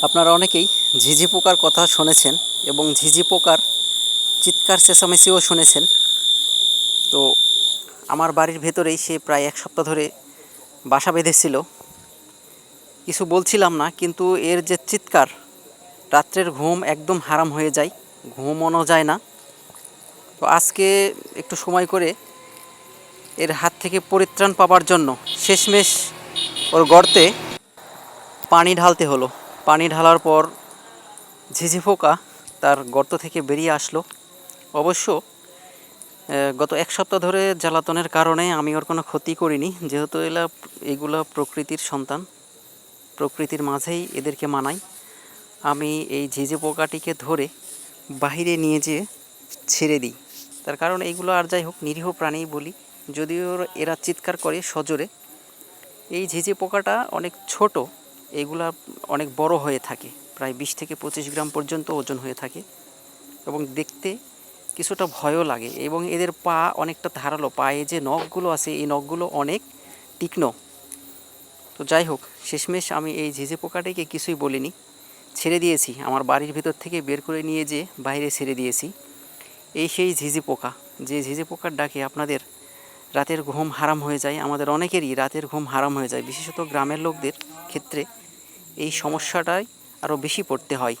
আপনারা অনেকেই ঝিঝি পোকার কথা শুনেছেন এবং ঝিঝি পোকার চিৎকার চেঁচামেচিও শুনেছেন। তো আমার বাড়ির ভেতরেই সে প্রায় এক সপ্তাহ ধরে বাসা বেঁধেছিল। কিছু বলছিলাম না, কিন্তু এর যে চিৎকার, রাত্রের ঘুম একদম হারাম হয়ে যায়, ঘুমোনো যায় না। তো আজকে একটু সময় করে এর হাত থেকে পরিত্রাণ পাওয়ার জন্য শেষমেশ ওর গর্তে পানি ঢালতে হলো। পানি ঢালার পর ঝিঝি পোকা তার গর্ত থেকে বেরিয়ে আসলো। অবশ্য গত এক সপ্তাহ ধরে জ্বালাতনের কারণে আমি ওর কোনো ক্ষতি করিনি, যেহেতু এগুলো প্রকৃতির সন্তান, প্রকৃতির মাঝেই এদেরকে মানাই। আমি এই ঝিঝি পোকাটিকে ধরে বাহিরে নিয়ে যেয়ে ছেড়ে দিই। তার কারণ এইগুলো, আর যাই হোক, নিরীহ প্রাণী বলি, যদিও এরা চিৎকার করে সজোরে। এই ঝিঝি পোকাটা অনেক ছোট, এগুলা অনেক বড় হয়ে থাকে, প্রায় 20 থেকে 25 গ্রাম পর্যন্ত ওজন হয়ে থাকে এবং দেখতে কিছুটা ভয়ও লাগে। এবং এদের পা অনেকটা ধারালো, পায়ে যে নখগুলো আছে এই নখগুলো অনেক তীক্ষ্ণ। তো যাই হোক, শেষমেশ আমি এই ঝিঝি পোকাটিকে কিছুই বলিনি, ছেড়ে দিয়েছি। আমার বাড়ির ভিতর থেকে বের করে নিয়ে যেয়ে বাইরে ছেড়ে দিয়েছি। এই সেই ঝিঝি পোকা, যে ঝিঝি পোকার ডাকে আপনাদের রাতের ঘুম হারাম হয়ে যায়। আমাদের অনেকেরই রাতের ঘুম হারাম হয়ে যায়, বিশেষত গ্রামের লোকদের ক্ষেত্রে এই সমস্যাটাই আরও বেশি পড়তে হয়।